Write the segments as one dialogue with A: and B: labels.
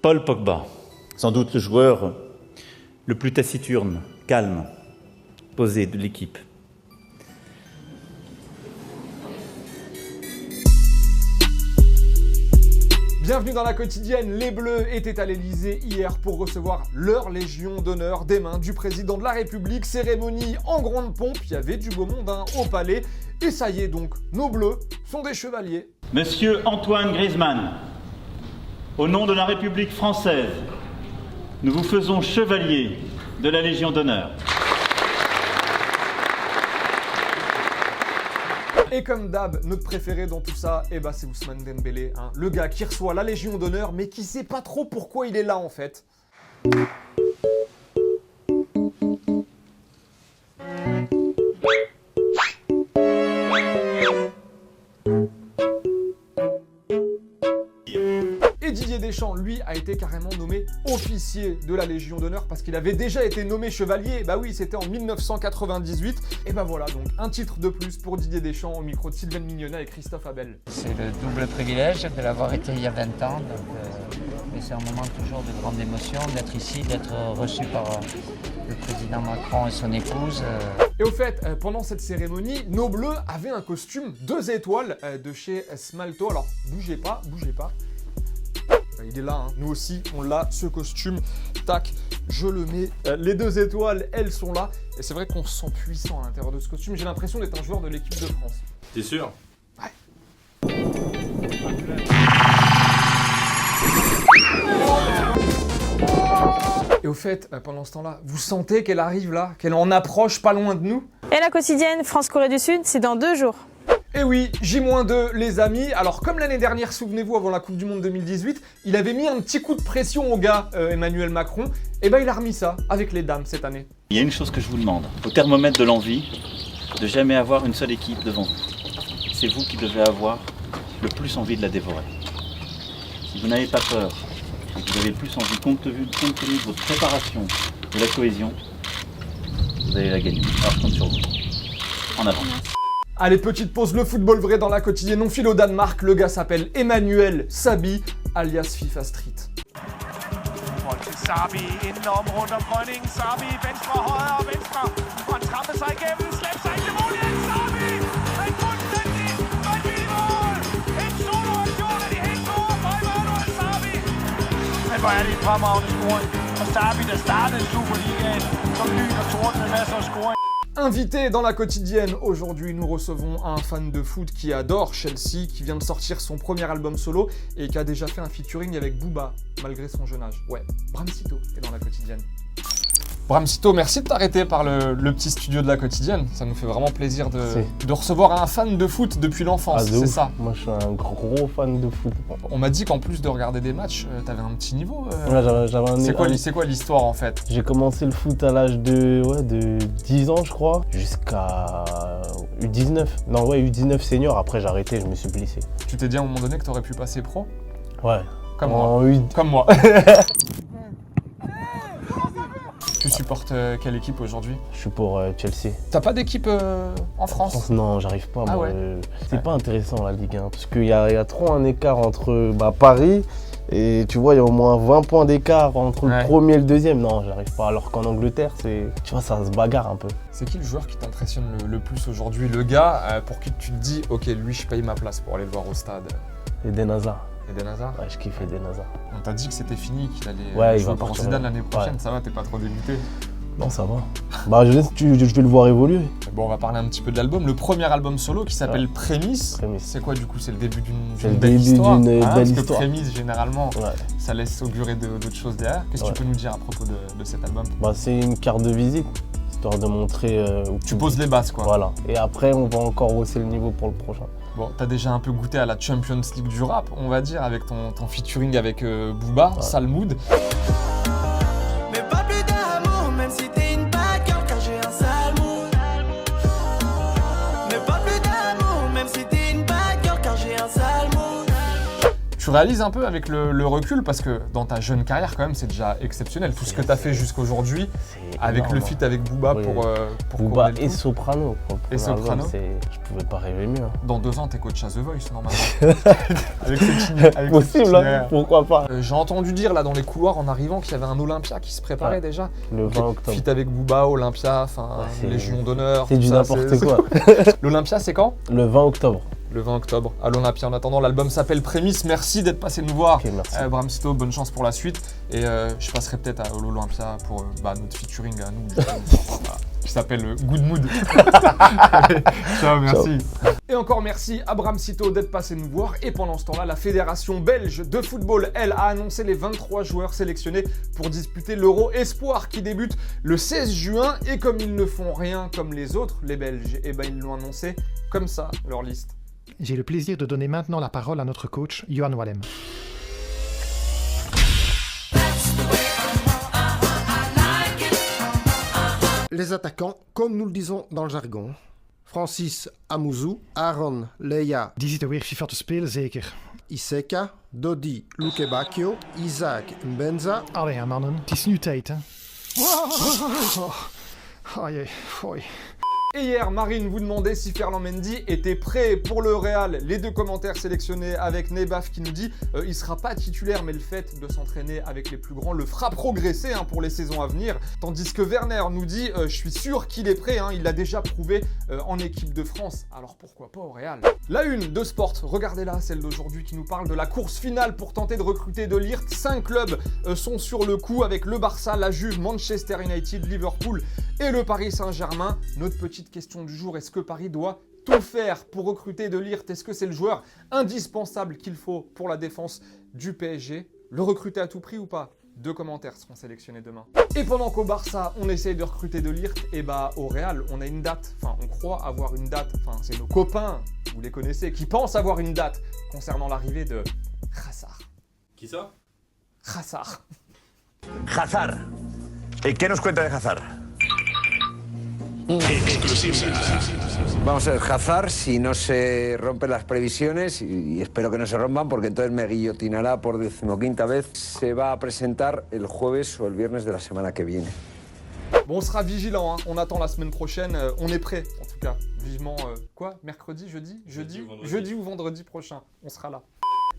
A: Paul Pogba, sans doute le joueur le plus taciturne, calme, posé de l'équipe.
B: Bienvenue dans la quotidienne. Les Bleus étaient à l'Elysée hier pour recevoir leur Légion d'honneur des mains du président de la République. Cérémonie en grande pompe, il y avait du beau monde au palais. Et ça y est donc, nos Bleus sont des chevaliers.
A: Monsieur Antoine Griezmann, au nom de la République française, nous vous faisons chevalier de la Légion d'honneur.
B: Et comme d'hab, notre préféré dans tout ça, c'est Ousmane Dembélé, le gars qui reçoit la Légion d'honneur, mais qui sait pas trop pourquoi il est là en fait. Et Didier Deschamps, lui, a été carrément nommé officier de la Légion d'honneur parce qu'il avait déjà été nommé chevalier. Bah oui, c'était en 1998. Et bah voilà, donc un titre de plus pour Didier Deschamps au micro de Sylvain Mignonnet et Christophe Abel.
C: C'est le double privilège de l'avoir été il y a 20 ans. Et c'est un moment toujours de grande émotion d'être ici, d'être reçu par le président Macron et son épouse.
B: Et au fait, pendant cette cérémonie, nos Bleus avaient un costume 2 étoiles de chez Smalto. Alors, bougez pas. Il est là, nous aussi, on l'a, ce costume. Tac, je le mets. Les 2 étoiles, elles sont là. Et c'est vrai qu'on se sent puissant à l'intérieur de ce costume. J'ai l'impression d'être un joueur de l'équipe de France.
D: T'es sûr?
B: Ouais. Et au fait, pendant ce temps-là, vous sentez qu'elle arrive là, qu'elle en approche pas loin de nous?
E: Et la quotidienne France-Corée du Sud, c'est dans 2 jours.
B: Et oui, J-2 les amis. Alors comme l'année dernière, souvenez-vous, avant la Coupe du Monde 2018, il avait mis un petit coup de pression au gars, Emmanuel Macron. Et il a remis ça avec les dames cette année.
A: Il y a une chose que je vous demande, au thermomètre de l'envie, de jamais avoir une seule équipe devant vous. C'est vous qui devez avoir le plus envie de la dévorer. Si vous n'avez pas peur, et que vous avez le plus envie, compte tenu de votre préparation, de la cohésion, vous allez la gagner. Alors je compte sur vous. En avant.
B: Allez, petite pause, le football vrai dans la quotidienne. On file au Danemark, le gars s'appelle Emmanuel Sabi, alias FIFA Street.
F: Sabi inden rundt om Grønning. Sabi venstre, højre, venstre. Og han trapper sig igennem. Slæb sig ind til målet. Sabi! En fuldstændig vanvittig mål! En soloaktion af de helt store for Emmanuel Sabi! Men hvor er det en fremragende scoring. Og Sabi, der startede Superligaen som lyn og torden med masser af scoring.
B: Invité dans la quotidienne, aujourd'hui nous recevons un fan de foot qui adore Chelsea, qui vient de sortir son premier album solo et qui a déjà fait un featuring avec Booba, malgré son jeune âge. Ouais, Bramsito est dans la quotidienne. Bramsito, merci de t'arrêter par le petit studio de la quotidienne. Ça nous fait vraiment plaisir de recevoir un fan de foot depuis l'enfance, c'est ça.
G: Moi je suis un gros fan de foot.
B: On m'a dit qu'en plus de regarder des matchs, t'avais un petit niveau.
G: Ouais, j'avais un...
B: C'est quoi l'histoire en fait?
G: J'ai commencé le foot à l'âge de 10 ans je crois, jusqu'à U19. Non ouais, U19 senior, après j'ai arrêté, je me suis blessé.
B: Tu t'es dit à un moment donné que t'aurais pu passer pro?
G: Ouais.
B: Comme moi. Comme moi. Tu supportes quelle équipe aujourd'hui?
G: Je suis pour Chelsea.
B: T'as pas d'équipe en France?
G: Non, j'arrive pas.
B: Ah
G: moi.
B: ouais.
G: C'est pas intéressant la Ligue 1, parce qu'il y a trop un écart entre Paris et tu vois, il y a au moins 20 points d'écart entre le premier et le deuxième. Non, j'arrive pas. Alors qu'en Angleterre, tu vois, ça se bagarre un peu.
B: C'est qui le joueur qui t'impressionne le plus aujourd'hui? Le gars pour qui tu te dis, ok, lui, je paye ma place pour aller le voir au stade.
G: Eden Hazard.
B: Eden Hazard?
G: Ouais, je kiffe Eden Hazard.
B: On t'a dit que c'était fini, qu'il allait jouer pour Zidane l'année prochaine. Ouais. Ça va, t'es pas trop dégoûté?
G: Non, ça va. Je vais le voir évoluer.
B: Bon, on va parler un petit peu de l'album. Le premier album solo qui s'appelle Prémisse. C'est quoi du coup? C'est le début d'une belle histoire.
G: Belle
B: parce
G: histoire.
B: Que Prémisse, généralement, ça laisse augurer d'autres choses derrière. Qu'est-ce que tu peux nous dire à propos de cet album?
G: C'est une carte de visite, histoire de montrer...
B: tu poses les bases quoi.
G: Voilà. Et après, on va encore hausser le niveau pour le prochain.
B: Bon, t'as déjà un peu goûté à la Champions League du rap, on va dire, avec ton featuring avec Booba, Sale Mood.
H: Mais pas plus d'amour, même si t'es une bad girl, car j'ai un sale mood. Mais pas plus d'amour, même si t'es une bad girl, car j'ai un sale mood.
B: Tu Tu réalises un peu avec le recul, parce que dans ta jeune carrière, quand même, c'est déjà exceptionnel. Tout ce que tu as fait jusqu'aujourd'hui, avec
G: énorme,
B: le feat avec Booba
G: oui.
B: pour
G: Booba
B: couronner le
G: et
B: tout.
G: Soprano.
B: Et Soprano.
G: Je pouvais pas rêver mieux.
B: Dans 2 ans, t'es coach à The Voice, normalement. avec cette
G: Possible, hein, pourquoi pas.
B: J'ai entendu dire, là, dans les couloirs, en arrivant, qu'il y avait un Olympia qui se préparait déjà.
G: Le 20 octobre.
B: Feat avec Booba, Olympia, enfin, Légion d'honneur.
G: C'est du n'importe quoi.
B: L'Olympia, c'est quand?
G: Le 20 octobre.
B: Le 20 octobre, à l'Olympia. En attendant, l'album s'appelle Prémisse. Merci d'être passé nous voir.
G: Ok, merci.
B: Bram Cito, bonne chance pour la suite. Et je passerai peut-être à l'Olympia pour notre featuring à nous, voilà, qui s'appelle Good Mood. Ciao, merci. Ciao. Et encore merci à Bram Cito d'être passé nous voir. Et pendant ce temps-là, la Fédération belge de football, elle, a annoncé les 23 joueurs sélectionnés pour disputer l'Euro Espoir qui débute le 16 juin. Et comme ils ne font rien comme les autres, les Belges, eh ben, ils l'ont annoncé comme ça, leur liste.
D: J'ai le plaisir de donner maintenant la parole à notre coach, Johan Wallem.
I: Les attaquants, comme nous le disons dans le jargon. Francis Amouzou, Aaron Leia,
D: Die zit er weer FIFA te spelen, zeker.
I: Iseka, Dodi Lukebakio, Isaac Mbenza.
D: Allee, mannen, het is nu tijd, hè. Aïe, aïe.
B: Et hier, Marine vous demandait si Ferland Mendy était prêt pour le Real. Les 2 commentaires sélectionnés avec Nebaf qui nous dit il sera pas titulaire, mais le fait de s'entraîner avec les plus grands le fera progresser pour les saisons à venir. Tandis que Werner nous dit je suis sûr qu'il est prêt, il l'a déjà prouvé en équipe de France. Alors pourquoi pas au Real? La une de Sport, regardez-la, celle d'aujourd'hui qui nous parle de la course finale pour tenter de recruter de l'IRT. 5 clubs sont sur le coup avec le Barça, la Juve, Manchester United, Liverpool et le Paris Saint-Germain. Notre petite question du jour, est-ce que Paris doit tout faire pour recruter de l'IRT? Est-ce que c'est le joueur indispensable qu'il faut pour la défense du PSG? Le recruter à tout prix ou pas? 2 commentaires seront sélectionnés demain. Et pendant qu'au Barça, on essaye de recruter de l'IRT, et bah au Real, on a une date. Enfin, on croit avoir une date. Enfin, c'est nos copains, vous les connaissez, qui pensent avoir une date concernant l'arrivée de Hazard.
A: Qui ça?
B: Hazard.
J: Hazard. ¿Qué nos cuenta de Hazard? Vamos a ver, Hazard, si no se rompen las previsiones, y espero que no se rompan, porque entonces me guillotinará por 15ª vez, se va a presentar el jueves o el viernes de la semana que viene.
B: Bon, on sera vigilant, on attend la semaine prochaine, on est prêt, en tout cas. Vivement, mercredi, jeudi ou vendredi prochain, on sera là.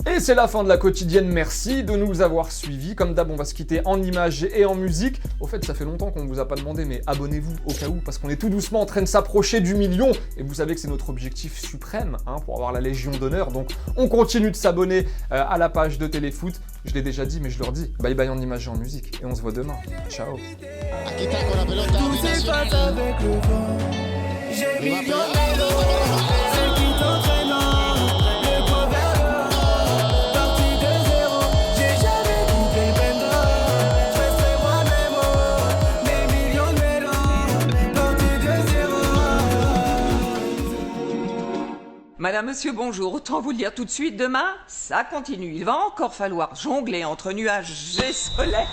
B: Et c'est la fin de la quotidienne, merci de nous avoir suivis. Comme d'hab, on va se quitter en images et en musique. Au fait, ça fait longtemps qu'on ne vous a pas demandé, mais abonnez-vous au cas où, parce qu'on est tout doucement en train de s'approcher du 1 million. Et vous savez que c'est notre objectif suprême pour avoir la Légion d'honneur. Donc on continue de s'abonner à la page de Téléfoot. Je l'ai déjà dit, mais je leur dis, bye bye en images et en musique. Et on se voit demain. Ciao.
K: Madame, monsieur, bonjour. Autant vous le dire tout de suite, demain, ça continue. Il va encore falloir jongler entre nuages et soleil.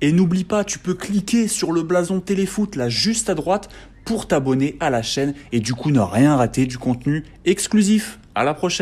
L: Et n'oublie pas, tu peux cliquer sur le blason Téléfoot là juste à droite pour t'abonner à la chaîne et du coup ne rien rater du contenu exclusif. À la prochaine.